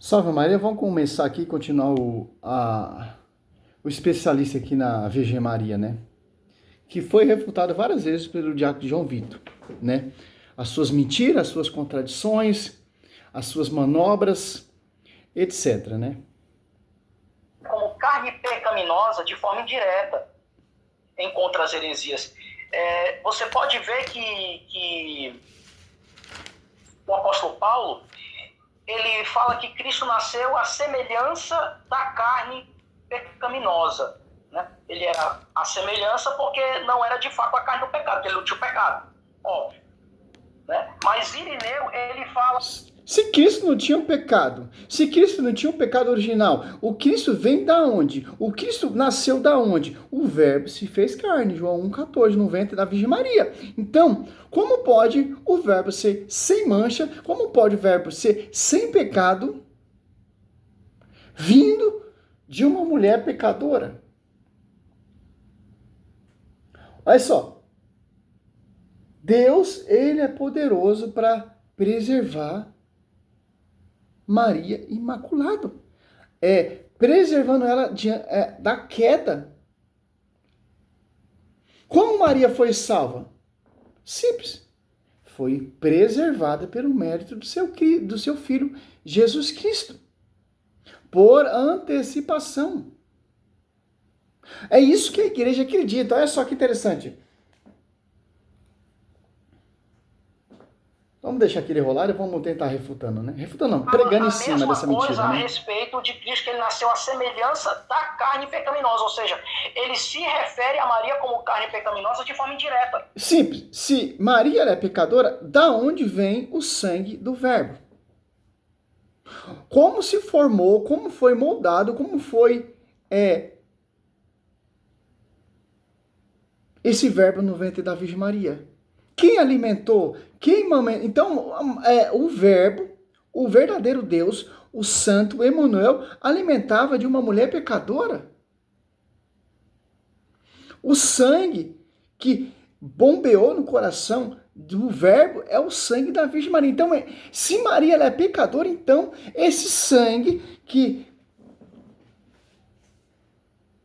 Salve Maria, vamos começar aqui, continuar o especialista aqui na Virgem Maria, né? Que foi refutado várias vezes pelo diácono João Vitor, né? As suas mentiras, as suas contradições, as suas manobras, etc, né? Como carne pecaminosa de forma indireta em contra as heresias. Você pode ver que o apóstolo Paulo, ele fala que Cristo nasceu à semelhança da carne pecaminosa. Né? Ele era a semelhança porque não era de fato a carne do pecado, porque ele não tinha o pecado, óbvio. Né? Mas Irineu, ele fala... Se Cristo não tinha um pecado, se Cristo não tinha um pecado original, o Cristo vem da onde? O Cristo nasceu da onde? O Verbo se fez carne, João 1,14, no ventre da Virgem Maria. Então, como pode o Verbo ser sem mancha, como pode o Verbo ser sem pecado, vindo de uma mulher pecadora? Olha só, Deus, ele é poderoso para preservar Maria Imaculada, preservando ela da queda. Como Maria foi salva? Simples. Foi preservada pelo mérito do seu filho, Jesus Cristo. Por antecipação. É isso que a igreja acredita. Olha só que interessante. Vamos deixar aquele rolar e vamos tentar refutando, né? Refutando não, pregando em cima dessa mentira, a né? respeito de Cristo, que ele nasceu à semelhança da carne pecaminosa, ou seja, ele se refere a Maria como carne pecaminosa de forma indireta. Simples. Se Maria é pecadora, da onde vem o sangue do Verbo? Como se formou, como foi moldado, como foi esse Verbo no ventre da Virgem Maria? Quem alimentou? Quem amamentou? Então, o Verbo, o verdadeiro Deus, o Santo Emanuel, alimentava de uma mulher pecadora. O sangue que bombeou no coração do Verbo é o sangue da Virgem Maria. Então, se Maria ela é pecadora, então esse sangue que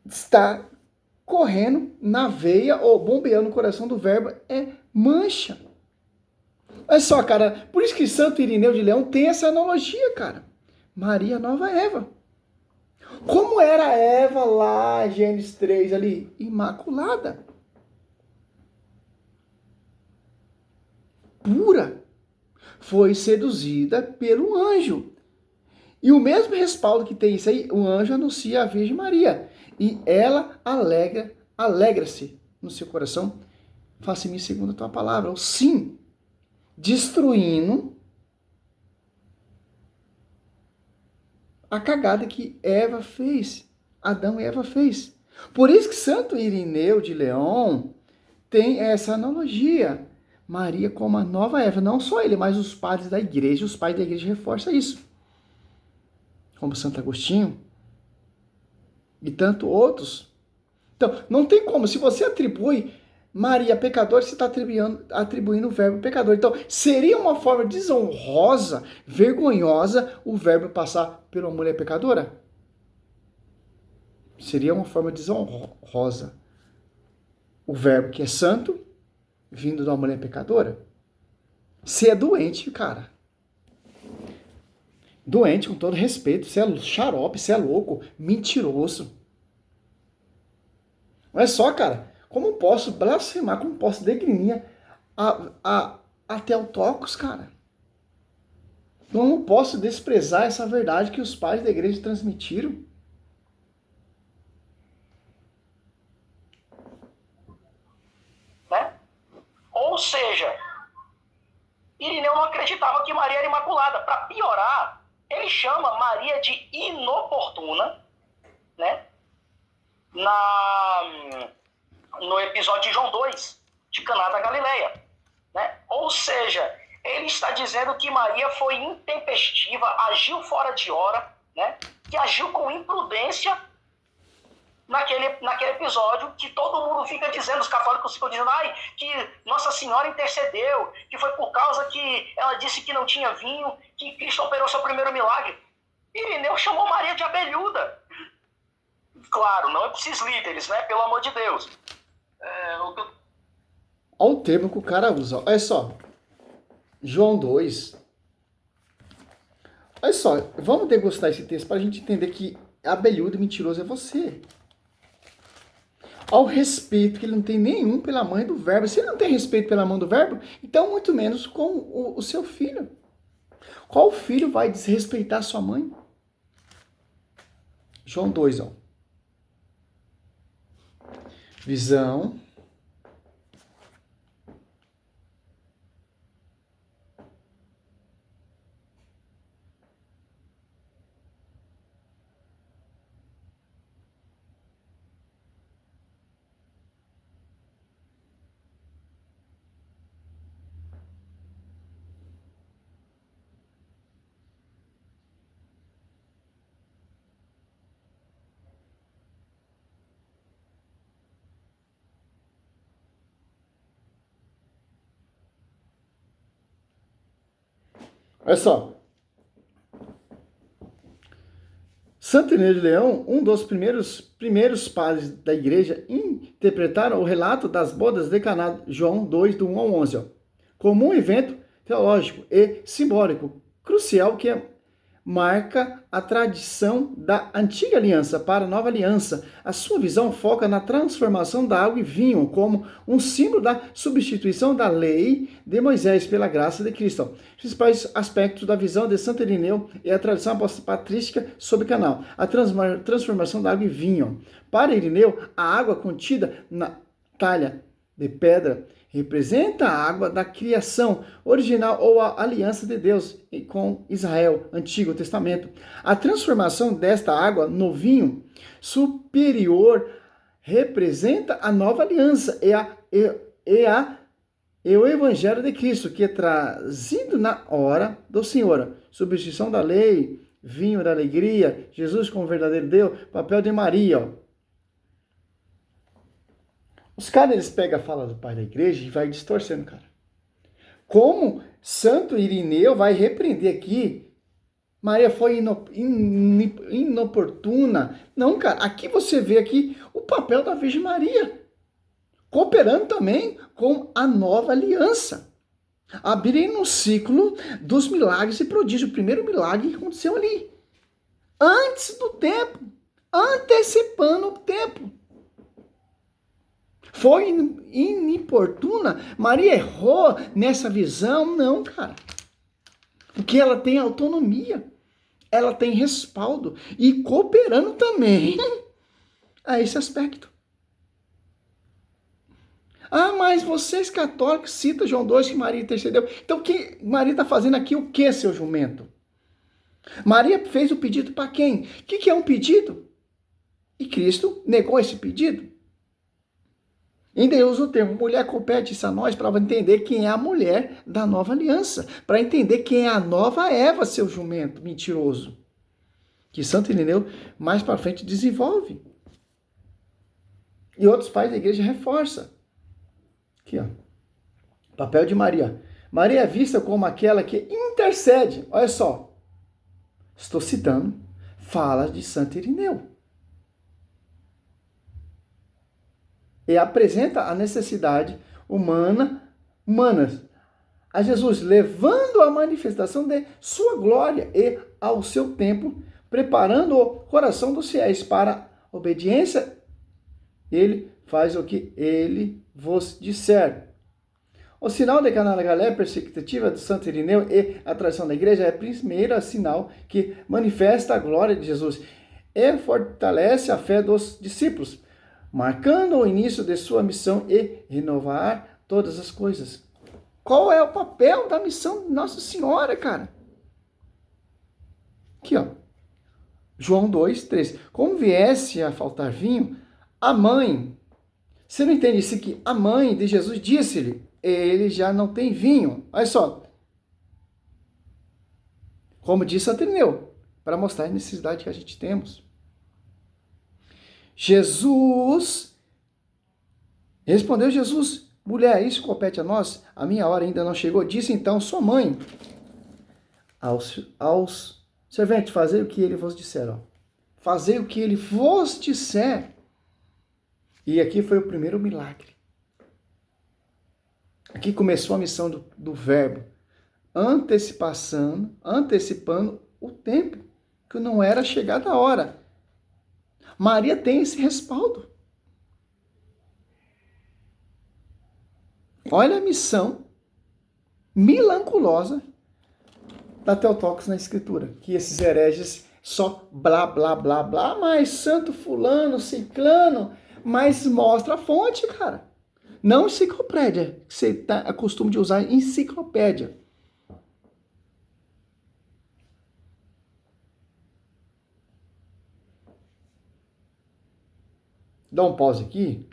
está correndo na veia ou bombeando no coração do Verbo é mancha. Olha só, cara, por isso que Santo Irineu de Leão tem essa analogia, cara. Maria, nova Eva. Como era Eva lá, Gênesis 3 ali? Imaculada. Pura. Foi seduzida pelo anjo. E o mesmo respaldo que tem isso aí, o anjo anuncia a Virgem Maria. E ela alegra-se no seu coração. Faça-me segundo a tua palavra. O sim. Destruindo a cagada que Eva fez. Adão e Eva fez. Por isso que Santo Irineu de Leão tem essa analogia. Maria como a nova Eva. Não só ele, mas os padres da igreja. Os pais da igreja reforçam isso. Como Santo Agostinho. E tanto outros. Então, não tem como. Se você atribui Maria pecadora, você está atribuindo o verbo pecador. Então, seria uma forma desonrosa, vergonhosa, o verbo passar por uma mulher pecadora? Seria uma forma desonrosa. O verbo que é santo, vindo de uma mulher pecadora? Você é doente, cara. Doente, com todo respeito. Você é xarope, você é louco, mentiroso. Olha só, cara. Como posso blasfemar, como posso degrinir a Theotokos, cara? Como posso desprezar essa verdade que os pais da igreja transmitiram? Né? Ou seja, Irineu não acreditava que Maria era imaculada. Para piorar, ele chama Maria de inoportuna, né? No episódio de João 2, de Caná da Galileia. Né? Ou seja, ele está dizendo que Maria foi intempestiva, agiu fora de hora, né? Que agiu com imprudência naquele episódio que todo mundo fica dizendo, os católicos ficam dizendo que Nossa Senhora intercedeu, que foi por causa que ela disse que não tinha vinho, que Cristo operou seu primeiro milagre. Irineu chamou Maria de abelhuda. Claro, não é para esses líderes, né? Pelo amor de Deus. Olha o termo que o cara usa. Olha só. João 2. Olha só, vamos degustar esse texto para a gente entender que abelhudo e mentiroso é você. Ao respeito que ele não tem nenhum pela mãe do verbo. Se ele não tem respeito pela mãe do verbo, então muito menos com o seu filho. Qual filho vai desrespeitar sua mãe? João 2, ó. Visão. Olha só. Santo Irineu de Leão, um dos primeiros padres da igreja, interpretaram o relato das bodas de Caná, João 2, do 1 ao 11, ó, como um evento teológico e simbólico crucial que marca a tradição da antiga aliança para a nova aliança. A sua visão foca na transformação da água em vinho como um símbolo da substituição da lei de Moisés pela graça de Cristo. Os principais aspectos da visão de Santo Irineu é a tradição patrística sobre Canal, a transformação da água em vinho. Para Irineu, a água contida na talha de pedra representa a água da criação original ou a aliança de Deus com Israel, Antigo Testamento. A transformação desta água no vinho superior representa a nova aliança e o Evangelho de Cristo, que é trazido na hora do Senhor. Substituição da lei, vinho da alegria, Jesus como verdadeiro Deus, papel de Maria, ó. Os caras, eles pegam a fala do pai da igreja e vai distorcendo, cara. Como Santo Irineu vai repreender aqui, Maria foi inoportuna. Não, cara, aqui você vê aqui o papel da Virgem Maria, cooperando também com a nova aliança. Abrindo um ciclo dos milagres e prodígios. O primeiro milagre que aconteceu ali, antes do tempo, antecipando o tempo. Foi inoportuna? Maria errou nessa visão? Não, cara. Porque ela tem autonomia, ela tem respaldo e cooperando também a esse aspecto. Ah, mas vocês católicos citam João 2 que Maria intercedeu. Então, que Maria está fazendo aqui o que, seu jumento? Maria fez o pedido para quem? O que é um pedido? E Cristo negou esse pedido. Ainda eu uso o termo mulher, compete isso a nós para entender quem é a mulher da nova aliança, para entender quem é a nova Eva, seu jumento mentiroso, que Santo Irineu mais para frente desenvolve. E outros pais da igreja reforçam. Aqui, ó. Papel de Maria. Maria é vista como aquela que intercede. Olha só. Estou citando. Fala de Santo Irineu. E apresenta a necessidade humanas a Jesus, levando a manifestação de sua glória e, ao seu tempo, preparando o coração dos fiéis para a obediência. Ele faz o que ele vos disser. O sinal de Caná da Galileia, perspectiva do Santo Irineu e a tradição da igreja é o primeiro sinal que manifesta a glória de Jesus e fortalece a fé dos discípulos, marcando o início de sua missão e renovar todas as coisas. Qual é o papel da missão de Nossa Senhora, cara? Aqui, ó. João 2, 3. Como viesse a faltar vinho, a mãe... Você não entende isso aqui? A mãe de Jesus disse-lhe, ele já não tem vinho. Olha só. Como disse Santo Irineu, para mostrar a necessidade que a gente temos. Respondeu Jesus, mulher, isso compete a nós? A minha hora ainda não chegou. Disse então sua mãe aos Servente, fazei o que ele vos disser, ó. Fazei o que ele vos disser. E aqui foi o primeiro milagre. Aqui começou a missão do verbo, antecipando o tempo, que não era chegada a hora. Maria tem esse respaldo. Olha a missão milagrosa da Theotokos na Escritura, que esses hereges só blá, blá, blá, blá, mas santo fulano, ciclano, mas mostra a fonte, cara. Não enciclopédia, que você tá costume de usar enciclopédia. Dá um pause aqui.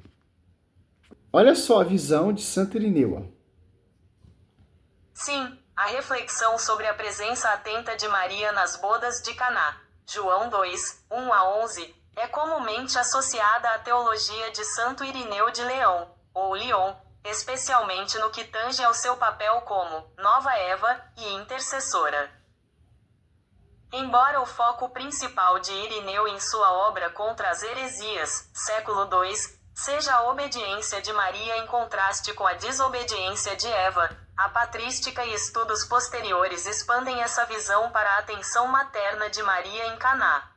Olha só a visão de Santo Irineu. Ó. Sim, a reflexão sobre a presença atenta de Maria nas bodas de Caná, João 2, 1 a 11, é comumente associada à teologia de Santo Irineu de Leão, ou Lyon, especialmente no que tange ao seu papel como nova Eva e intercessora. Embora o foco principal de Irineu em sua obra contra as heresias, século II, seja a obediência de Maria em contraste com a desobediência de Eva, a patrística e estudos posteriores expandem essa visão para a atenção materna de Maria em Caná.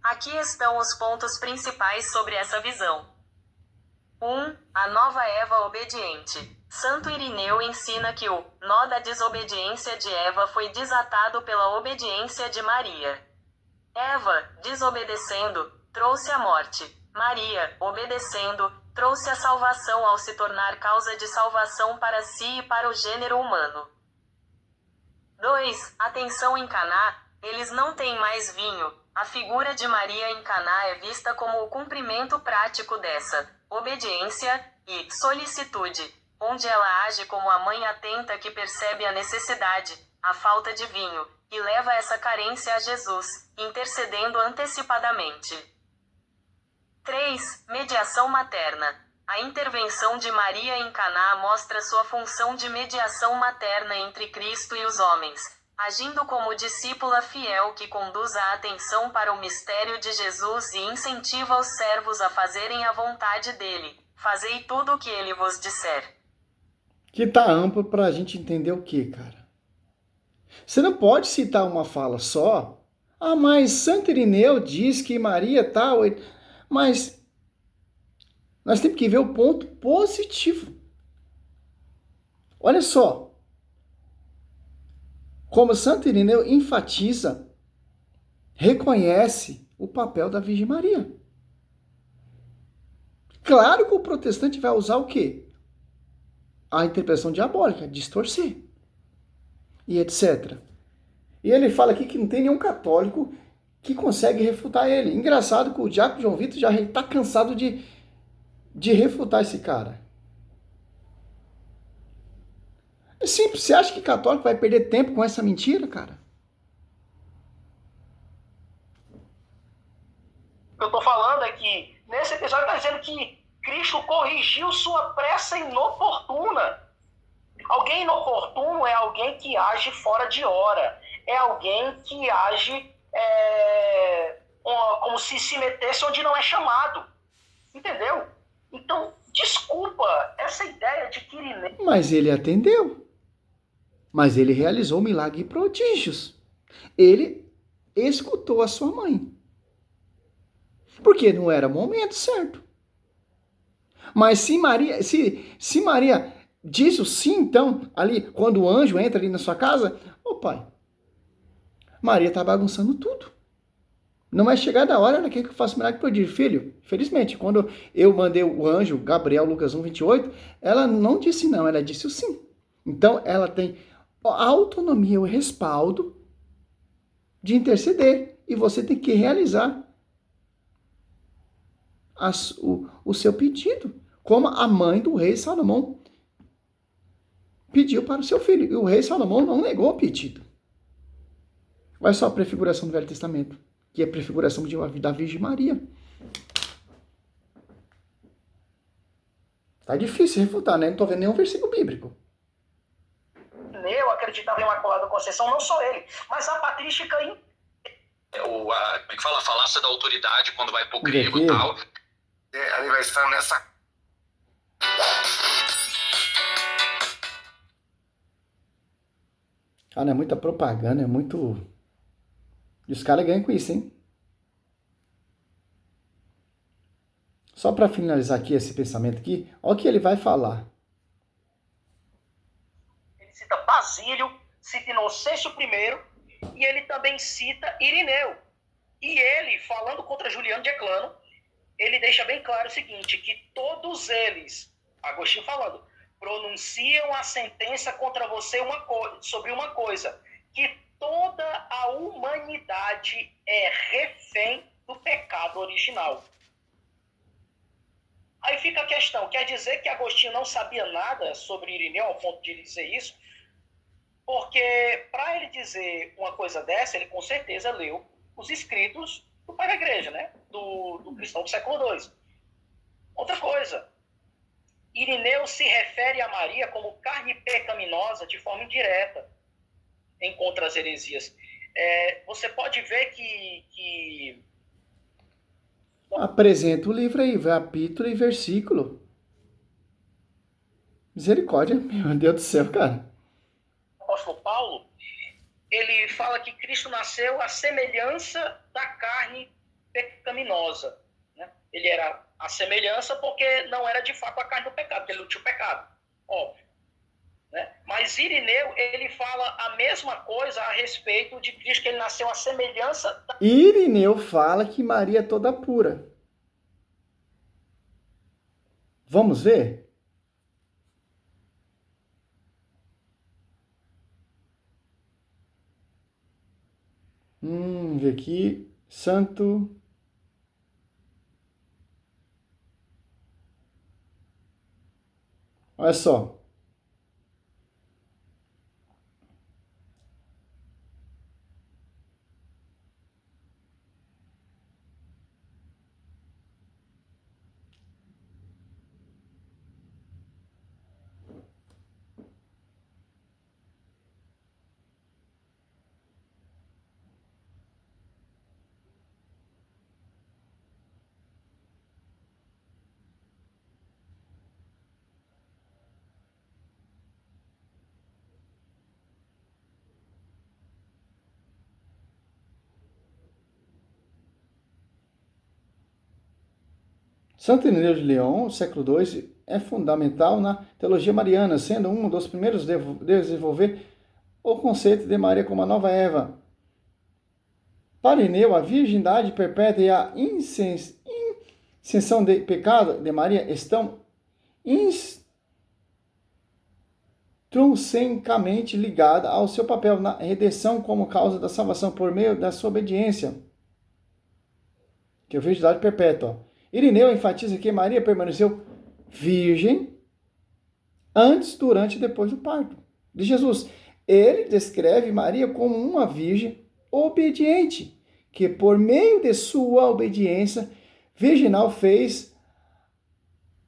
Aqui estão os pontos principais sobre essa visão. 1. A nova Eva obediente. Santo Irineu ensina que o nó da desobediência de Eva foi desatado pela obediência de Maria. Eva, desobedecendo, trouxe a morte. Maria, obedecendo, trouxe a salvação ao se tornar causa de salvação para si e para o gênero humano. 2. Atenção em Caná, eles não têm mais vinho. A figura de Maria em Caná é vista como o cumprimento prático dessa obediência e solicitude, onde ela age como a mãe atenta que percebe a necessidade, a falta de vinho, e leva essa carência a Jesus, intercedendo antecipadamente. 3. Mediação materna. A intervenção de Maria em Caná mostra sua função de mediação materna entre Cristo e os homens, agindo como discípula fiel que conduz a atenção para o mistério de Jesus e incentiva os servos a fazerem a vontade dele. Fazei tudo o que ele vos disser. Que tá amplo para a gente entender o que, cara? Você não pode citar uma fala só. Ah, mas Santo Irineu diz que Maria tal... Mas nós temos que ver o ponto positivo. Olha só. Como Santo Irineu enfatiza, reconhece o papel da Virgem Maria. Claro que o protestante vai usar o quê? A interpretação diabólica, distorcer. E etc. E ele fala aqui que não tem nenhum católico que consegue refutar ele. Engraçado que o diácono João Vitor já está cansado de refutar esse cara. É simples. Você acha que católico vai perder tempo com essa mentira, cara? O que eu estou falando é que, nesse episódio, está dizendo que Cristo corrigiu sua pressa inoportuna. Alguém inoportuno é alguém que age fora de hora. É alguém que age como se metesse onde não é chamado. Entendeu? Então, desculpa essa ideia de que Irineu... Mas ele atendeu. Mas ele realizou milagre e prodígios. Ele escutou a sua mãe. Porque não era o momento certo. Mas se Maria diz o sim, então, ali, quando o anjo entra ali na sua casa, ô pai, Maria está bagunçando tudo. Não é chegada a hora, ela quer que eu faça milagre e prodígio. Filho, felizmente, quando eu mandei o anjo, Gabriel, Lucas 1, 28, ela não disse não, ela disse o sim. Então, ela tem a autonomia, o respaldo de interceder. E você tem que realizar o seu pedido. Como a mãe do rei Salomão pediu para o seu filho. E o rei Salomão não negou o pedido. Olha só a prefiguração do Velho Testamento, que é a prefiguração da Virgem Maria. Tá difícil refutar, né? Não tô vendo nenhum versículo bíblico. Eu acredito acreditava em Imaculada Conceição, não só ele, mas a patrística como é que fala? A falácia da autoridade quando vai pro grego e tal. Ali vai estar nessa. Cara, é muita propaganda, é muito. E os caras ganham com isso, hein? Só para finalizar aqui esse pensamento aqui, olha o que ele vai falar. Ele cita Basílio, cita Inocêncio I, e ele também cita Irineu. E ele, falando contra Juliano de Eclano, ele deixa bem claro o seguinte, que todos eles, Agostinho falando, pronunciam a sentença contra você sobre uma coisa, que toda a humanidade é refém do pecado original. Aí fica a questão, quer dizer que Agostinho não sabia nada sobre Irineu, ao ponto de ele dizer isso? Porque para ele dizer uma coisa dessa, ele com certeza leu os escritos do pai da igreja, né? Do cristão do século II. Outra coisa, Irineu se refere a Maria como carne pecaminosa de forma indireta em contra as heresias. Você pode ver que Apresenta o livro aí, capítulo e versículo. Misericórdia, meu Deus do céu, cara. o apóstolo Paulo, ele fala que Cristo nasceu à semelhança da carne pecaminosa. Né? Ele era a semelhança porque não era de fato a carne do pecado, porque ele não tinha o pecado, óbvio. Né? Mas Irineu, ele fala a mesma coisa a respeito de Cristo, que ele nasceu à semelhança da... Irineu fala que Maria é toda pura. Vamos ver? Ver aqui. Santo. Olha só. Santo Irineu de Leão, século II, é fundamental na teologia mariana, sendo um dos primeiros a desenvolver o conceito de Maria como a nova Eva. Para Irineu, a virgindade perpétua e a isenção de pecado de Maria estão intrinsecamente ligadas ao seu papel na redenção como causa da salvação por meio da sua obediência, que é a virgindade perpétua. Irineu enfatiza que Maria permaneceu virgem antes, durante e depois do parto de Jesus. Ele descreve Maria como uma virgem obediente, que por meio de sua obediência virginal fez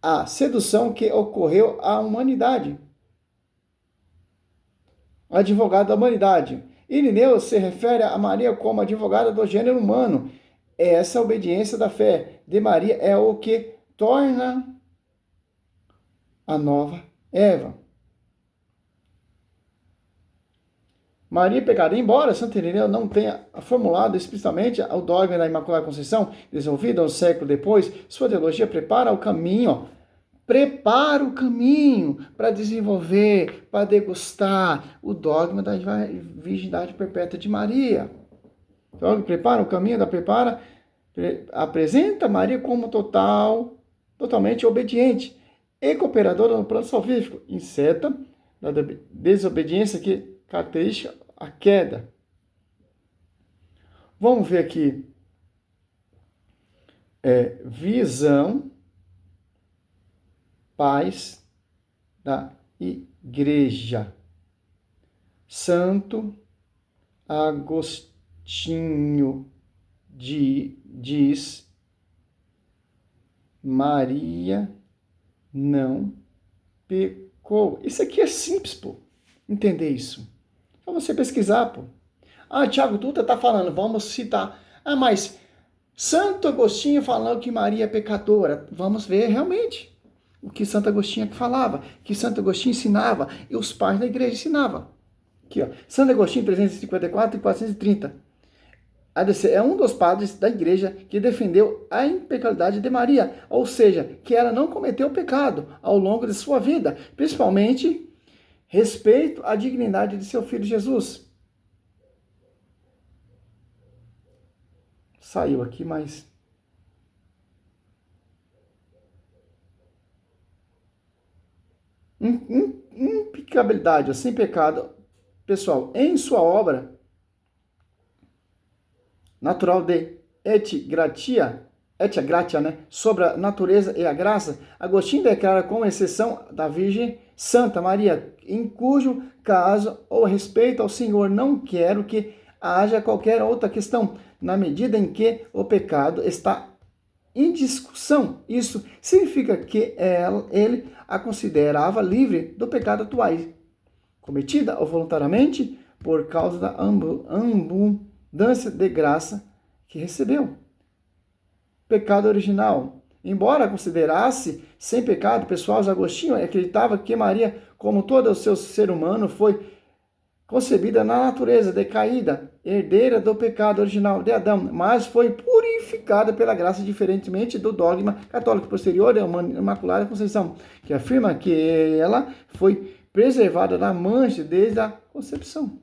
a sedução que ocorreu à humanidade. Advogada da humanidade. Irineu se refere a Maria como advogada do gênero humano. Essa obediência da fé de Maria é o que torna a nova Eva. Maria pecada. Embora Santo Irineu não tenha formulado explicitamente o dogma da Imaculada Conceição, desenvolvido um século depois, sua teologia prepara o caminho para desenvolver, para degustar o dogma da virgindade perpétua de Maria. Então, prepara o caminho apresenta Maria como totalmente obediente e cooperadora no plano salvífico, inseta da desobediência que caracteriza a queda. Vamos ver aqui. Visão, paz da Igreja. Santo Agostinho diz: Maria não pecou. Isso aqui é simples, pô, entender isso. Só você pesquisar, pô. Ah, Tiago Dutra tá falando, vamos citar. Ah, mas Santo Agostinho falando que Maria é pecadora. Vamos ver realmente o que Santo Agostinho falava, que Santo Agostinho ensinava e os pais da igreja ensinavam. Aqui, ó. Santo Agostinho, 354 e 430. É um dos padres da igreja que defendeu a impecabilidade de Maria, ou seja, que ela não cometeu pecado ao longo de sua vida, principalmente respeito à dignidade de seu filho Jesus. Saiu aqui, mas... Impecabilidade, sem pecado. Pessoal, em sua obra natural de Etia Gratia, né? Sobre a natureza e a graça, Agostinho declara com exceção da Virgem Santa Maria, em cujo caso o respeito ao Senhor não quero que haja qualquer outra questão, na medida em que o pecado está em discussão. Isso significa que ele a considerava livre do pecado atual, cometida ou voluntariamente por causa da abundância de graça que recebeu. Pecado original. Embora considerasse sem pecado, pessoal, Agostinho acreditava que Maria, como todo o seu ser humano, foi concebida na natureza decaída, herdeira do pecado original de Adão, mas foi purificada pela graça, diferentemente do dogma católico posterior à Imaculada Conceição, que afirma que ela foi preservada da mancha desde a concepção.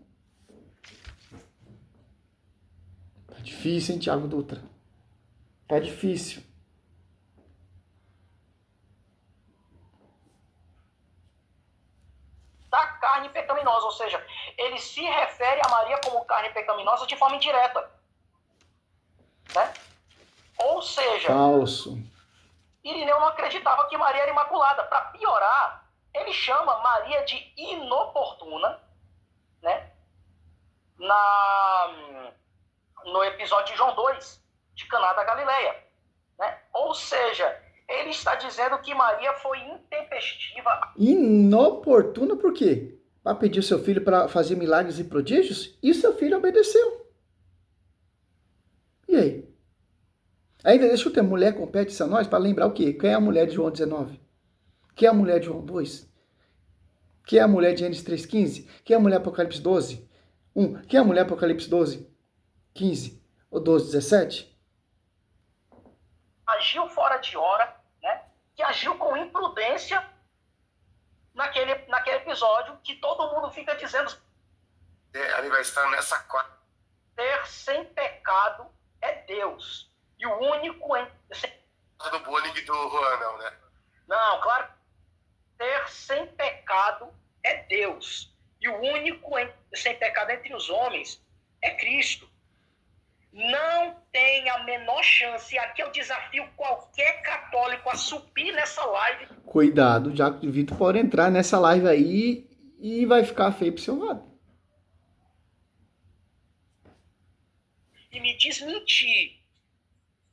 Tá difícil, hein, Tiago Dutra? Tá difícil. Da carne pecaminosa, ou seja, ele se refere a Maria como carne pecaminosa de forma indireta. Né? Ou seja, falso. Irineu não acreditava que Maria era imaculada. Para piorar, ele chama Maria de inoportuna, né? No episódio de João 2, de Caná da Galileia. Né? Ou seja, ele está dizendo que Maria foi intempestiva. Inoportuna por quê? Para pedir o seu filho para fazer milagres e prodígios? E seu filho obedeceu. E aí? Ainda deixa eu ter mulher compete a nós para lembrar o quê? Quem é a mulher de João 19? Quem é a mulher de João 2? Quem é a mulher de Gênesis 3,15? Quem é a mulher de Apocalipse 12? 1. Quem é a mulher de Apocalipse 12? 15 ou 12, 17? Agiu fora de hora, né? Que agiu com imprudência naquele episódio que todo mundo fica dizendo. Ele vai estar nessa quarta. Ter sem pecado é Deus. E o único do bullying do Juan, não, né? Não, claro. Ter sem pecado é Deus. E o único sem pecado entre os homens é Cristo. Não tem a menor chance. E aqui eu desafio qualquer católico a subir nessa live. Cuidado, já que o Vitor pode entrar nessa live aí e vai ficar feio pro seu lado. E me desmentir.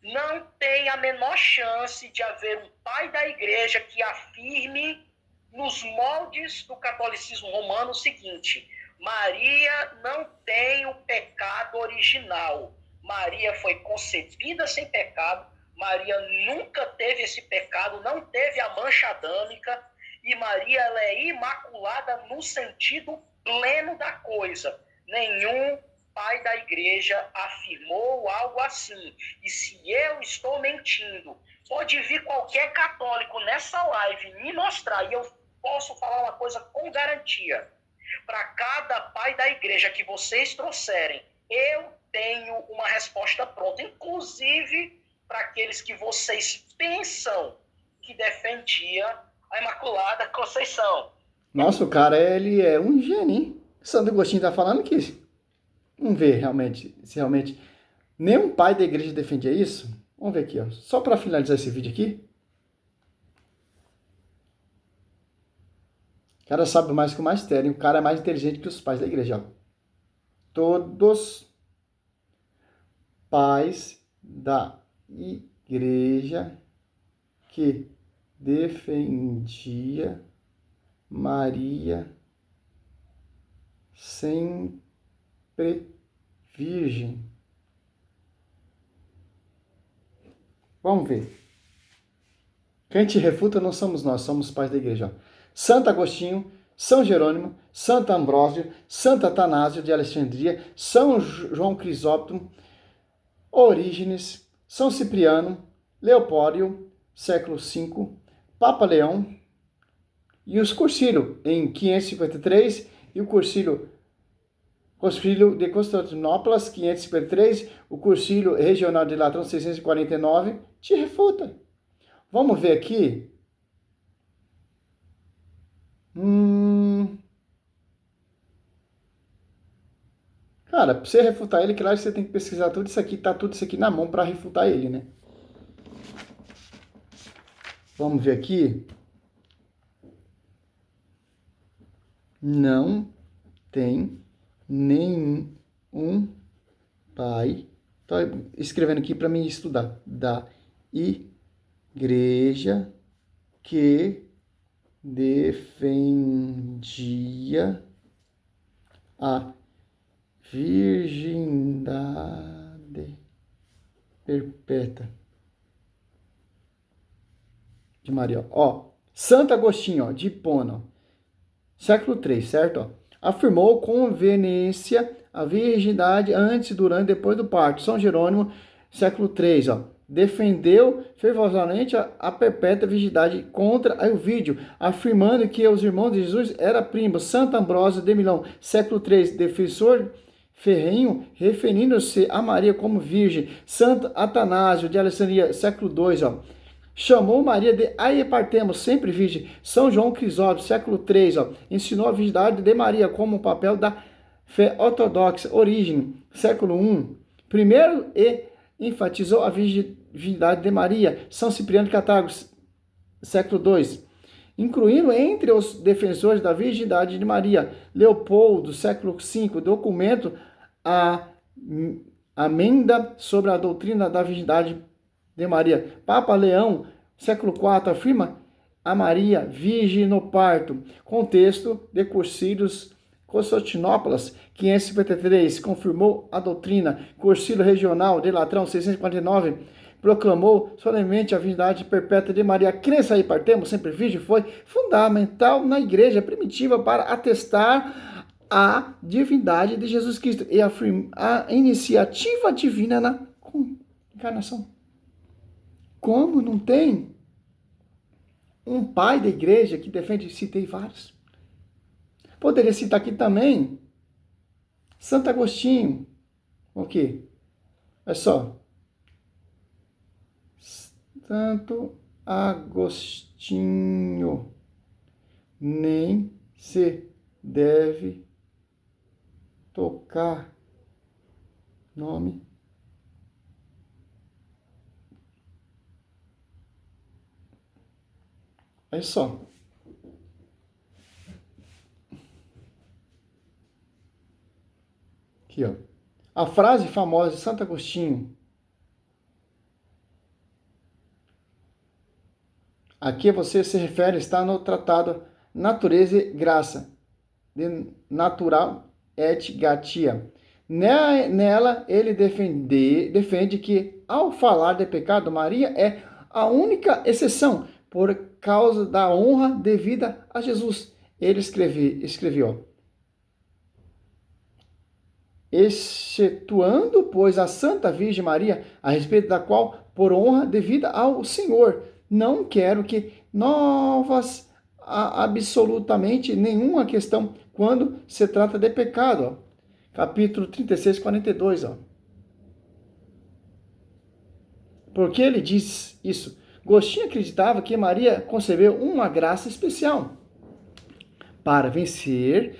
Não tem a menor chance de haver um pai da igreja que afirme nos moldes do catolicismo romano o seguinte: Maria não tem o pecado original. Maria foi concebida sem pecado. Maria nunca teve esse pecado, não teve a mancha adâmica. E Maria ela é imaculada no sentido pleno da coisa. Nenhum pai da igreja afirmou algo assim. E se eu estou mentindo, pode vir qualquer católico nessa live me mostrar, e eu posso falar uma coisa com garantia. Para cada pai da igreja que vocês trouxerem, eu tenho uma resposta pronta, inclusive para aqueles que vocês pensam que defendia a Imaculada Conceição. Nossa, o cara, ele é um gênio, hein? Santo Agostinho tá falando que... Vamos ver se realmente nenhum pai da igreja defendia isso. Vamos ver aqui, ó. Só para finalizar esse vídeo aqui. O cara sabe mais que o magistério. O cara é mais inteligente que os pais da igreja, ó. Todos pais da igreja que defendia Maria sempre virgem. Vamos ver. Quem te refuta não somos nós, somos os pais da igreja. Santo Agostinho, São Jerônimo, Santo Ambrósio, Santo Atanásio de Alexandria, São João Crisóstomo, Orígenes, São Cipriano, Leopóldio, século V, Papa Leão e os Cursilio, em 553, e o Cursilio de Constantinopla, 553, o Cursilio Regional de Latrão, 649, te refuta. Vamos ver aqui. Cara, para você refutar ele, claro que você tem que pesquisar tudo isso aqui, tá tudo isso aqui na mão para refutar ele, né? Vamos ver aqui. Não tem nenhum pai. Tô escrevendo aqui para mim estudar. Da igreja que defendia a virgindade perpétua de Maria. Ó, Santo Agostinho, ó, de Hipona, século III, certo? Ó, afirmou com veemência a virgindade antes, durante e depois do parto. São Jerônimo, século III, ó, defendeu fervorosamente a perpétua virgindade contra Ovídio, afirmando que os irmãos de Jesus eram primos. Santo Ambrósio de Milão, século III, defensor ferrenho, referindo-se a Maria como virgem. Santo Atanásio de Alexandria, século II, ó, chamou Maria de Aepartemos, sempre virgem. São João Crisóstomo, século III, ó, ensinou a virgindade de Maria como um papel da fé ortodoxa. Origem, século I, primeiro enfatizou a virgindade de Maria. São Cipriano de Cartago, século II, incluindo entre os defensores da virgindade de Maria, Leopoldo, século V, documento a amenda sobre a doutrina da virgindade de Maria. Papa Leão, século IV, afirma a Maria virgem no parto. Contexto de Cursilhos Constantinopla, 553, confirmou a doutrina. Cursilho Regional de Latrão, 649, proclamou solenemente a virgindade perpétua de Maria. A crença aí partemos, sempre virgem, foi fundamental na igreja primitiva para atestar a divindade de Jesus Cristo e afirmar a iniciativa divina na encarnação. Como não tem um pai da igreja que defende, citei vários. Poderia citar aqui também Santo Agostinho. O quê? É só. Santo Agostinho. Nem se deve tocar nome é só. Aqui, ó. A frase famosa de Santo Agostinho. Aqui você se refere, está no tratado Natureza e Graça, de Natural et Gratia. Nela, ele defende que, ao falar de pecado, Maria é a única exceção, por causa da honra devida a Jesus. Ele escreveu, excetuando, pois, a Santa Virgem Maria, a respeito da qual, por honra devida ao Senhor, não quero que novas absolutamente nenhuma questão quando se trata de pecado. Ó. Capítulo 36, 42. Ó. Por que ele diz isso? Agostinho acreditava que Maria concebeu uma graça especial para vencer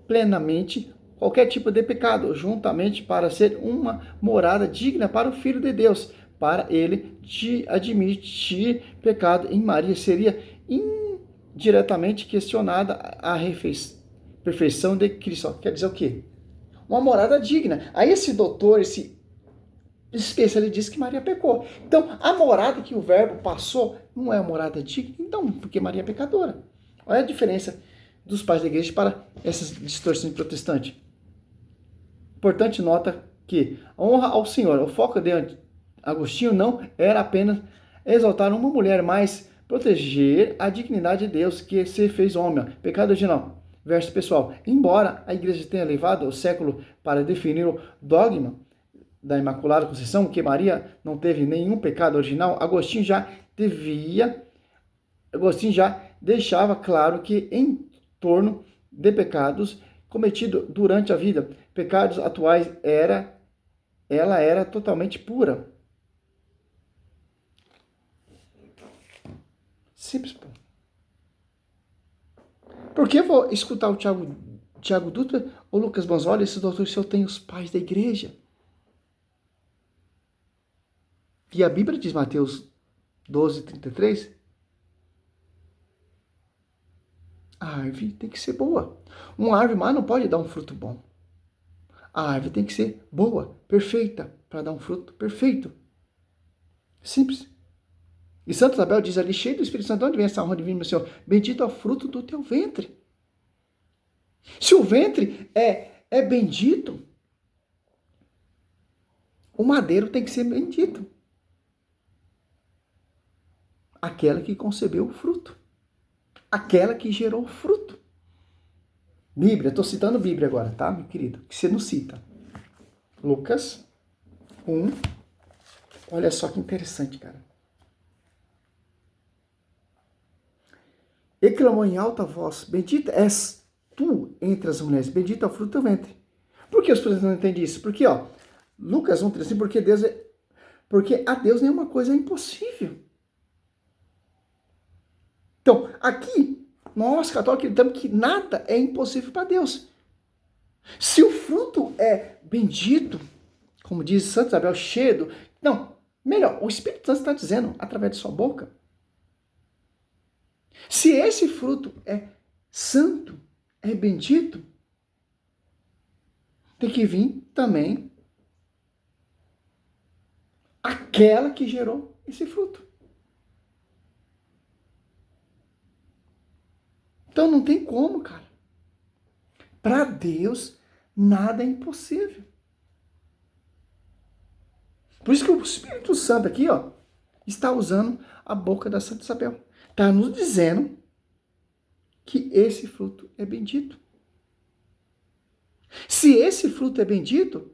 plenamente qualquer tipo de pecado, juntamente para ser uma morada digna para o Filho de Deus. Para ele admitir pecado em Maria seria indiretamente questionada a perfeição de Cristo. Quer dizer o quê? Uma morada digna. Aí esse doutor, esse especialista diz que Maria pecou. Então, a morada que o verbo passou não é a morada digna. Então, porque Maria é pecadora. Olha a diferença dos pais da igreja para essas distorções protestantes. Importante nota que a honra ao Senhor, o foco de Agostinho não era apenas exaltar uma mulher, mas proteger a dignidade de Deus que se fez homem. Pecado original. Verso pessoal. Embora a igreja tenha levado o século para definir o dogma da Imaculada Conceição, que Maria não teve nenhum pecado original, Agostinho já deixava claro que em torno de pecados cometidos durante a vida, pecados atuais, ela era totalmente pura. Simples, pô. Por que eu vou escutar o Tiago Dutra ou Lucas Bonzoli, esses doutores, se eu tenho os pais da igreja? E a Bíblia diz, Mateus 12:33, a árvore tem que ser boa. Uma árvore má não pode dar um fruto bom. A árvore tem que ser boa, perfeita, para dar um fruto perfeito. Simples. E Santa Isabel diz ali, cheio do Espírito Santo, onde vem essa honra divina, meu Senhor? Bendito é o fruto do teu ventre. Se o ventre é bendito, o madeiro tem que ser bendito. Aquela que concebeu o fruto. Aquela que gerou o fruto. Bíblia, estou citando Bíblia agora, tá, meu querido? Que você não cita. Lucas 1. Olha só que interessante, cara. E clamou em alta voz, bendita és tu entre as mulheres, bendito é o fruto do teu ventre. Por que os professores não entendem isso? Porque, Lucas 1:35, porque a Deus nenhuma coisa é impossível. Então, aqui, nós católicos acreditamos que nada é impossível para Deus. Se o fruto é bendito, como diz Santa Isabel, cheio, o Espírito Santo está dizendo através de sua boca. Se esse fruto é santo, é bendito, tem que vir também aquela que gerou esse fruto. Então não tem como, cara. Para Deus, nada é impossível. Por isso que o Espírito Santo aqui, está usando a boca da Santa Isabel. Está nos dizendo que esse fruto é bendito. Se esse fruto é bendito,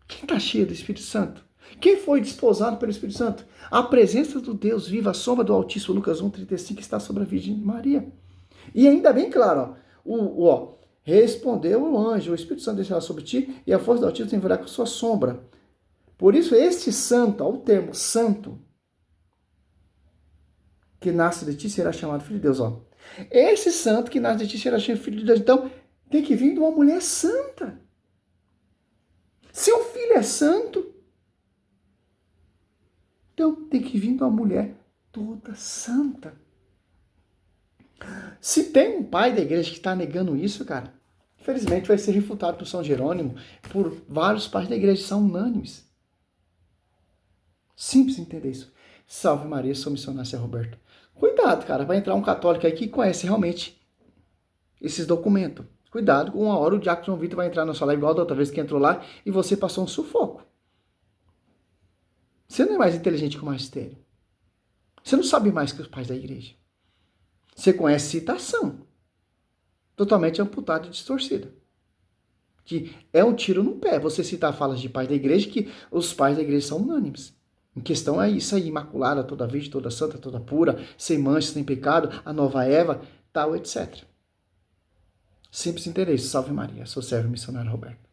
quem está cheio do Espírito Santo? Quem foi desposado pelo Espírito Santo? A presença do Deus vivo, a sombra do Altíssimo, Lucas 1:35, está sobre a Virgem Maria. E ainda bem claro, respondeu o anjo, o Espírito Santo descerá sobre ti e a força do Altíssimo te envolverá com sua sombra. Por isso, este santo, o termo santo, que nasce de ti será chamado filho de Deus. Esse santo que nasce de ti será chamado filho de Deus. Então, tem que vir de uma mulher santa. Se o filho é santo, então tem que vir de uma mulher toda santa. Se tem um pai da igreja que está negando isso, cara, infelizmente vai ser refutado por São Jerônimo, por vários pais da igreja, são unânimes. Simples entender isso. Salve Maria, sou missionário São Roberto. Cuidado, cara, vai entrar um católico aí que conhece realmente esses documentos. Cuidado, com uma hora o diácono João Vitor vai entrar na sua live igual da outra vez que entrou lá e você passou um sufoco. Você não é mais inteligente que o magistério. Você não sabe mais que os pais da igreja. Você conhece citação. Totalmente amputada e distorcida. Que é um tiro no pé. Você citar falas de pais da igreja que os pais da igreja são unânimes. Em questão é isso aí, imaculada, toda virgem, toda santa, toda pura, sem mancha, sem pecado, a nova Eva, tal, etc. Simples interesse. Salve Maria. Sou servo missionário Roberto.